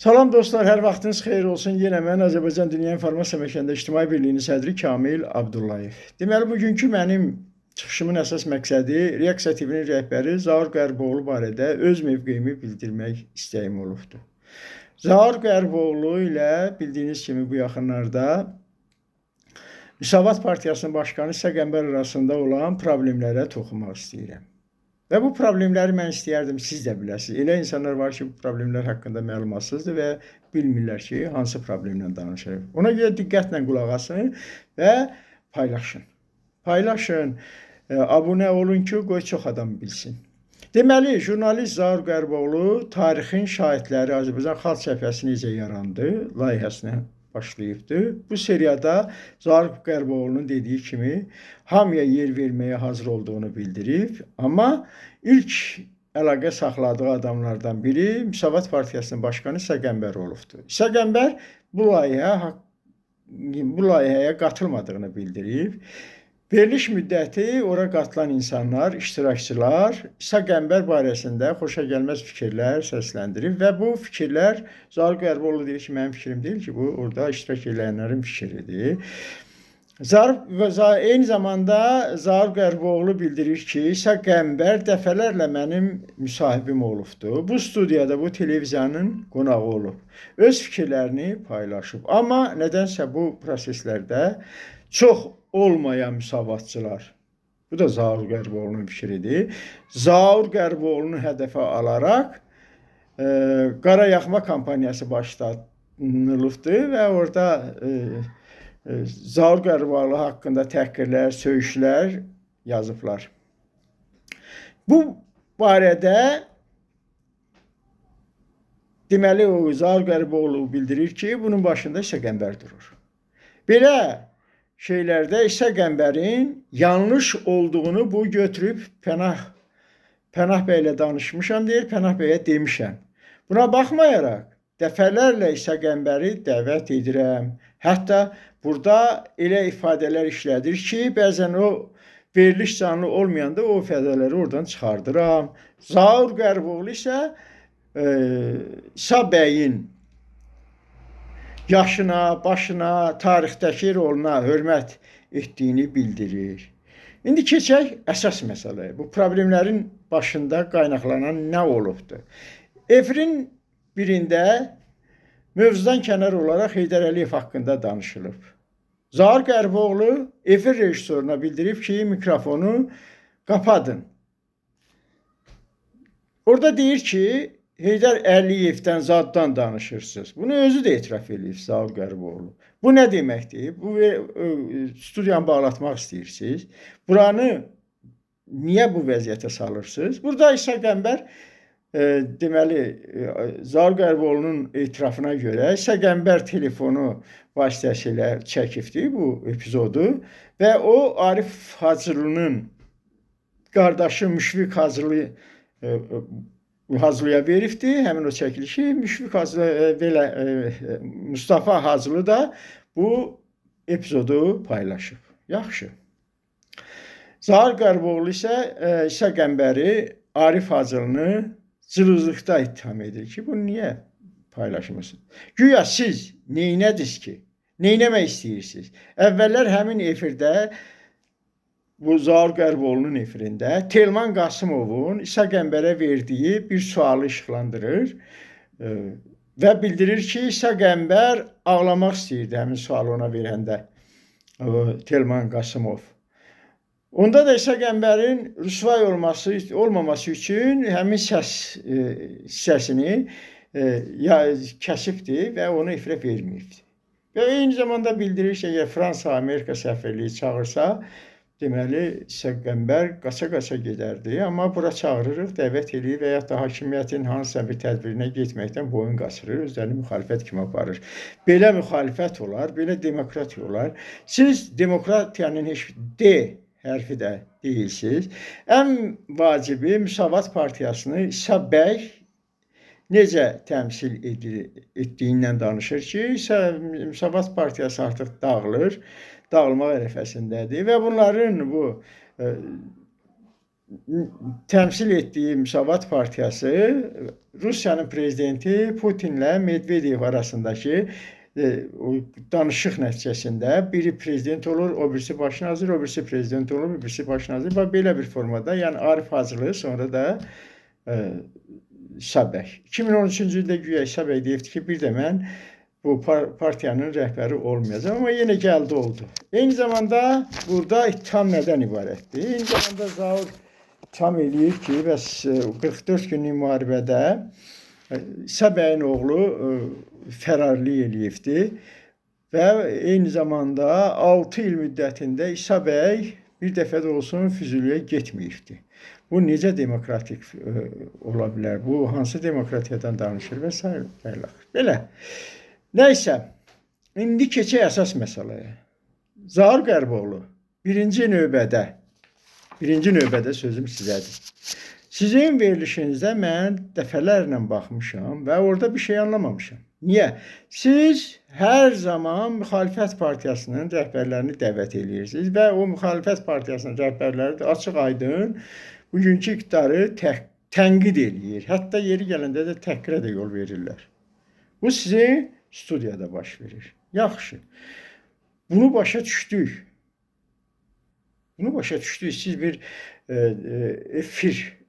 Salam dostlar, hər vaxtınız xeyir olsun. Yenə mən Azərbaycan Dünya İnformasiya Məkanında İctimai Birliyinin sədri Kamil Abdullayev. Deməli, bugünkü mənim çıxışımın əsas məqsədi Reaksiya TV-nin rəhbəri Zaur Qəriboğlu barədə öz mövqeyimi bildirmək istəyim olubdur. Zaur Qəriboğlu ilə bildiyiniz kimi bu yaxınlarda Müsavat Partiyasının başqanı İsa Qəmbər arasında olan problemlərə toxunmaq istəyirəm. Və bu problemləri mən istəyərdim siz də biləsiniz. Elə insanlar var ki, bu problemlər haqqında məlumatsızdır və bilmirlər ki, hansı problemlə danışır. Ona görə diqqətlə qulaq asın və paylaşın. Paylaşın, abunə olun ki, qoy çox adam bilsin. Deməli, jurnalist Zaur Qəriboğlu tarixin şahidləri Azərbaycan Xalq Cəbhəsi necə yarandı layihəsini başlayıbdı. Bu seriyada Zaur Qəriboğlu'nun dediği kimi hamıya yer verməyə hazır olduğunu bildirib. Amma ilk əlaqə saxladığı adamlardan biri Müsavat Partiyasının başqanı İsa Qəmbər olubdu. İsa Qəmbər bu layihəyə qatılmadığını bildirib. Veriliş müddəti ora qatılan insanlar, iştirakçılar İsa Qəmbər barəsində xoşagəlməz fikirlər səsləndirib və bu fikirlər Zaur Qəriboğlu deyir ki, mənim fikrim deyil ki, bu orada iştirak edənlərin fikridir. Eyni zamanda Zaur Qəriboğlu bildirir ki, İsa Qəmbər dəfələrlə mənim müsahibim olubdur. Bu studiyada, bu televiziyanın qonağı olub. Öz fikirlərini paylaşıb. Amma nədənsə bu proseslərdə çox olmayan müsavatçılar, bu da Zaur Qəriboğlu'nun fikridir, Zaur Qəriboğlu'nu hədəfə alaraq qara yaxma kampaniyası başlanılıbdır və orada Zaur Qəriboğlu haqqında təhqirlər, söyüşlər yazıblar. Bu barədə deməli o Zaur Qəriboğlu bildirir ki, bunun başında İsa Qəmbər durur. Belə şeylərdə İsa Qəmbərin yanlış olduğunu bu götürüb Pənah bəylə danışmışam deyir, Pənah bəyə demişəm. Buna baxmayaraq dəfələrlə İsa Qəmbəri dəvət edirəm. Hətta burada elə ifadələr işlədir ki, bəzən o veriliş canlı olmayanda o ifadələri oradan çıxardıram. Zaur Qəriboğlu isə İsa bəyin yaşına, başına, tarixdəki roluna hörmət etdiyini bildirir. İndi keçək əsas məsələyə. Bu problemlərin başında qaynaqlanan nə olubdur? Efirin birində mövzudan kənar olaraq Heydər Əliyev haqqında danışılıb. Zaur Qəriboğlu efir rejissoruna bildirib ki, mikrofonu qapadın. Orada deyir ki, Heydər Əliyevdən zaddan danışırsınız. Bunu özü də etiraf edib Zaur Qəriboğlu. Bu nə deməkdir? Bu studiyanı bağlatmaq istəyirsiniz. Buranı niyə bu vəziyyətə salırsınız? Burada İsa Qəmbər deməli Zaur Qəriboğlu'nun etirafına görə İsa Qəmbər telefonu vasitəsilə çəkibdi bu epizodu və o Arif Hacılı'nın qardaşı Müşfiq Hacılı Hacılıya veribdi, həmin o çəkilişi. Müşfiq Hacılı, Mustafa Hacılı da bu epizodu paylaşıb. Yaxşı. Zaur Qəriboğlu isə İsa Qəmbəri, Arif Hacılını cılızlıqda ittiham edir ki, bunu niyə paylaşmısınız? Güya siz neynədiniz ki? Neynəmək istəyirsiniz? Əvvəllər həmin efirdə bu Zaur Qəriboğlu'nun efirində Telman Qasımovun İsa Qəmbərə verdiyi bir sualı işıqlandırır və bildirir ki, İsa Qəmbər ağlamaq istəyirdi həmin sualı ona verəndə Telman Qasımov. Onda da İsa Qəmbərin rüsvay olmaması üçün həmin səs hissəsini kəsibdi və onu efirə verməyibdi. Və eyni zamanda bildirir ki, əgər Fransa, Amerika səfirliyi çağırsa, deməli İsa Qəmbər qaça-qaça gedərdi. Amma bura çağırırıq, dəvət edir və ya da hakimiyyətin hansısa bir tədbirinə getməkdən boyun qaçırır, özlərini müxalifət kimi aparır. Belə müxalifət olar, belə demokratiya olar. Siz demokratiyanın heç D hərfi də deyilsiniz. Ən vacibi Müsavat Partiyasını İsa bəy necə təmsil etdiyindən danışır ki, Müsavat Partiyası artıq dağılır, dağılmaq ərəfəsindədir və bunların bu təmsil etdiyi Müsavat Partiyası Rusiyanın prezidenti Putinlə Medvedev arasındakı o danışıq nəticəsində biri prezident olur, o birisi baş nazir, o birisi prezident olur, o birisi baş nazir. Və belə bir formada, yəni Arif Hacılı, sonra da İsa bəy. 2013-cü ildə güya İsa bəy deyibdi ki, bir də mən bu partiyanın rəhbəri olmayacaq, amma yenə gəldi oldu. Eyni zamanda burada ittiham nədən ibarətdir? Eyni zamanda Zaur ittiham eləyir ki, bəs 44 günlük müharibədə İsa bəyin oğlu fərarlıq eləyibdi və eyni zamanda 6 il müddətində İsa bəy bir dəfə də olsun Füzuliyə getməyibdi. Bu necə demokratik ola bilər? Bu hansı demokratiyadan danışır və s. Belə. Nəysə, indi keçək əsas məsələyə. Zaur Qərboğlu, birinci növbədə sözüm sizədir. Sizin verilişinizdə mən dəfələrlə baxmışam və orada bir şey anlamamışam. Niyə? Siz hər zaman müxalifət partiyasının rəhbərlərini dəvət edirsiniz və o müxalifət partiyasının rəhbərləri də açıq-aydın bugünkü iqtidarı tənqid eləyir. Hətta yeri gələndə də təhqirə də yol verirlər. Bu sizin studiyada baş verir. Yaxşı. Bunu başa düşdük. Siz bir efir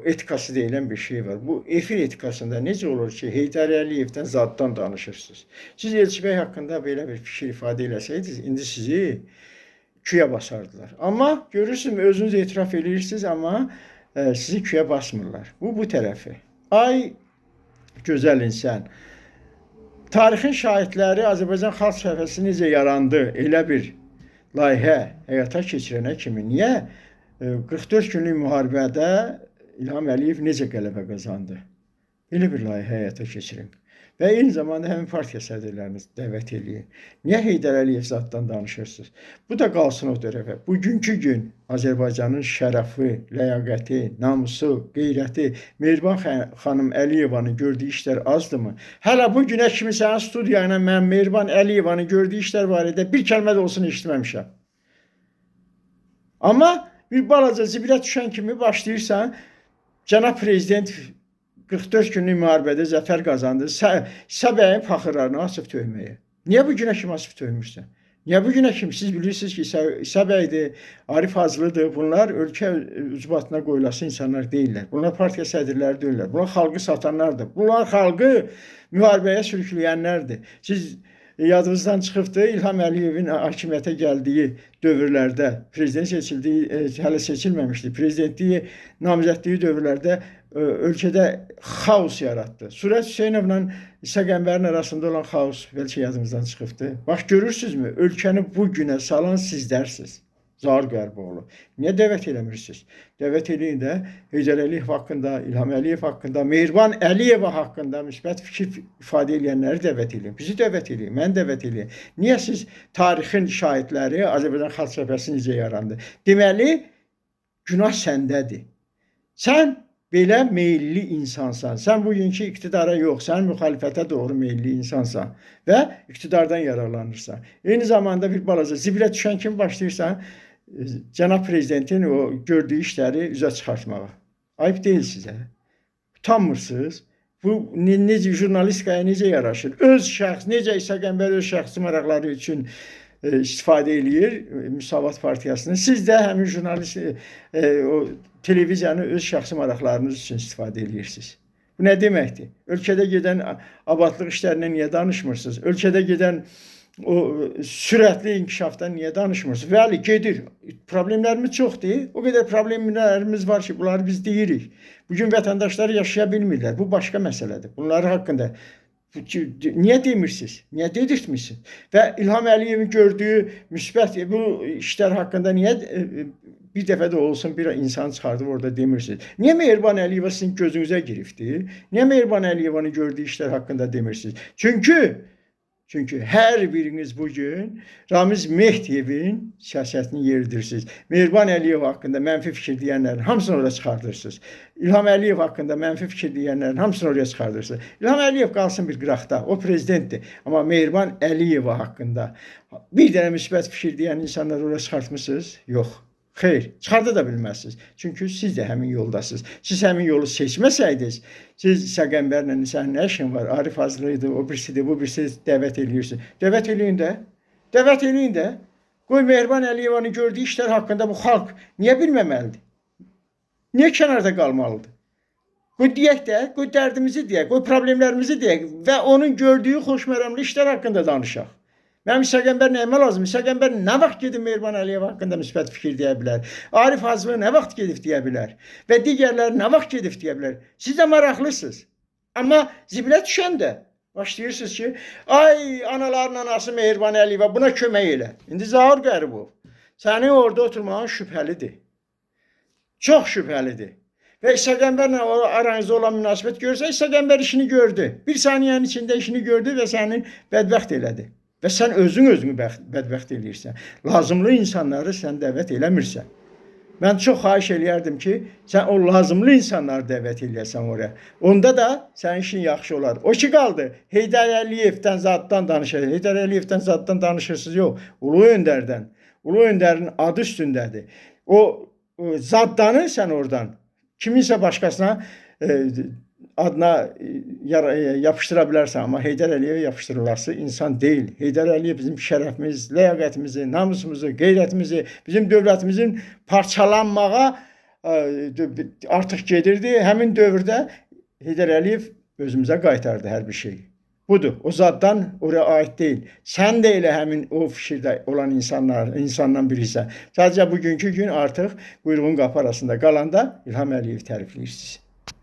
etikası deyilən bir şey var. Bu efir etikasında necə olur ki, Heydər Əliyevdən zaddan danışırsınız. Siz Elçi bəy haqqında belə bir fikir ifadə eləsəydiniz, indi sizi küyə basardılar. Amma görürsünüz, özünüz etiraf edirsiniz, amma sizi küyə basmırlar. Bu tərəfi. Ay gözəl insan. Tarixin şahidləri Azərbaycan Xalq Cəbhəsi necə yarandı? Elə bir layihə həyata keçirənə kimi niyə 44 günlük müharibədə İlham Əliyev necə qələbə qazandı? Belə bir layihə həyata keçirin. Və eyni zamanda həmin partiya sədrlərini dəvət eləyin. Niyə Heydər Əliyev zaddan danışırsınız? Bu da qalsın o tərəfə. Bugünkü gün Azərbaycanın şərəfi, ləyaqəti, namusu, qeyrəti, Mehriban xanım Əliyevanın gördüyü işlər azdırmı? Hələ bu günə kimi sənin studiyayla mən Mehriban Əliyevanın gördüyü işlər barədə bir kəlmə də olsun eşitməmişəm. Amma bir balaca zibilə düşən kimi başlayırsan, cənab prezident 44 günlük müharibədə zəfər qazandı. İsa bəyin faxırlarını açıb töyməyə. Niyə bu günə kimi açıb töymürsən? Niyə bu günə kimi? Siz bilirsiniz ki, İsa bəydir, Arif Hacılıdır. Bunlar ölkə ucbatına qoyulası insanlar deyirlər. Bunlar partiya sədrləri deyirlər. Bunlar xalqı satanlardır. Bunlar xalqı müharibəyə sürükləyənlərdir. Siz yadınızdan çıxıbdır, İlham Əliyevin hakimiyyətə gəldiyi dövrlərdə, prezident seçildiyi, hələ seçilməmişdi, prezidentliyi, namizədliyi dövrlərdə ölkədə xaos yaratdı. Surət Hüseynovla İsa Qəmbərin arasında olan xaos bəlkə yadınızdan çıxıbdır. Bax, görürsünüzmü? Ölkəni bu günə salan sizlərsiniz. Zaur Qərboğlu. Niyə dəvət eləmirsiniz? Dəvət eləyin də Heydər Əliyev haqqında, İlham Əliyev haqqında, Mehriban Əliyeva haqqında müsbət fikir ifadə edənləri dəvət eləyin. Bizi dəvət eləyin, mən dəvət eləyin. Niyə siz tarixin şahidləri Azərbaycan Xalq Cəbhəsi necə yarandı? Deməli, günah səndədir. Sən belə meyilli insansan. Sən bugünkü iqtidara yox, sən müxalifətə doğru meyilli insansan və iqtidardan yararlanırsan. Eyni zamanda bir balaca zibilə düşən kimi başlayırsan, cənab prezidentin o gördüyü işləri üzə çıxartmağa. Ayıb deyil sizə. Utanmırsınız. Bu necə jurnalistikaya necə yaraşır? Öz şəxs, necə İsa Qəmbər öz şəxsi maraqları üçün istifadə eləyir Müsavat Partiyasını. Siz də həmin jurnalist o televiziyanı öz şəxsi maraqlarınız üçün istifadə edirsiniz. Bu nə deməkdir? Ölkədə gedən abadlıq işlərindən niyə danışmırsınız? Ölkədə gedən o sürətli inkişafdan niyə danışmırsınız? Bəli, gedir. Problemlərimiz çoxdur. O qədər problemlərimiz var ki, bunları biz deyirik. Bugün vətəndaşlar yaşaya bilmirlər. Bu başqa məsələdir. Bunlar haqqında niyə demirsiniz? Niyə dedirtmirsiniz? Və İlham Əliyevin gördüyü müsbət bu işlər haqqında niyə bir dəfə də olsun bir insan çıxardıb orada demirsiniz? Niyə Mehriban Əliyeva sizin gözünüzə giribdir? Niyə Mehriban Əliyevanın gördüyü işlər haqqında demirsiniz? Çünki hər biriniz bugün Ramiz Mehdiyevin siyasətini yeridirsiniz. Mehriban Əliyev haqqında mənfi fikir deyənlərin hamısını oraya çıxardırsınız. İlham Əliyev haqqında mənfi fikir deyənlərin hamısını oraya çıxardırsınız. İlham Əliyev qalsın bir qıraqda, o prezidentdir. Amma Mehriban Əliyeva haqqında bir dənə müsbət fikir deyən insanları oraya çıxartmısınız? Yox. Xeyr, çıxarda da bilməzsiniz. Çünki siz də həmin yoldasınız. Siz həmin yolu seçməsəydiniz, siz Səqənbərlə sənin nə işin var? Arif Hacılı idi, o birisidir, bu birisi dəvət eləyirsiniz. Dəvət eləyin də. Dəvət eləyin də. Qoy Mehriban Əliyevanın gördüyü işlər haqqında bu xalq niyə bilməməlidir? Niyə kənarda qalmalıdır? Qoy deyək də, qoy dərdimizi deyək, qoy problemlərimizi deyək və onun gördüyü xoşməramlı işlər haqqında danışaq. Mənim Səqənbər nəyimə lazım? Səqənbər nə vaxt gedib Mehriban Əliyev haqqında müsbət fikir deyə bilər? Arif Hacılı nə vaxt gedib deyə bilər? Və digərləri nə vaxt gedib deyə bilər? Siz də maraqlısınız. Amma zibilə düşəndə başlayırsınız ki, ay anaların anası Mehriban Əliyevə buna kömək elə. İndi Zaur Qəribov, sənin orada oturmağın şübhəlidir. Çox şübhəlidir. Və Səqənbərlə aranızda olan münasibət görsə, Səqənbər işini gördü. Bir saniyənin içində işini gördü və səni bədbəxt elədi. Və sən özünü bədbəxt eləyirsən. Lazımlı insanları sən dəvət eləmirsən. Mən çox xahiş eləyərdim ki, sən o lazımlı insanları dəvət eləyəsən oraya. Onda da sənin işin yaxşı olar. O ki qaldı, Heydər Əliyevdən zaddan danışır. Heydər Əliyevdən zaddan danışırsınız, yox. Ulu Öndərdən. Ulu Öndərin adı üstündədir. O zaddanı sən oradan kiminsə başqasına adına yapıştıra bilərsən, amma Heydər Əliyevə yapışdırılası insan deyil. Heydər Əliyev bizim şərəfimiz, ləyaqətimizi, namusumuzu, qeyrətimizi, bizim dövlətimizin parçalanmağa artıq gedirdi. Həmin dövrdə Heydər Əliyev özümüzə qaytardı hər bir şey. Budur. O zaddan oraya aid deyil. Sən də elə həmin o fikirdə olan insandan birisən. Sadəcə bugünkü gün artıq quyruğun qapı arasında qalanda İlham Əliyev tərifləyirsiniz.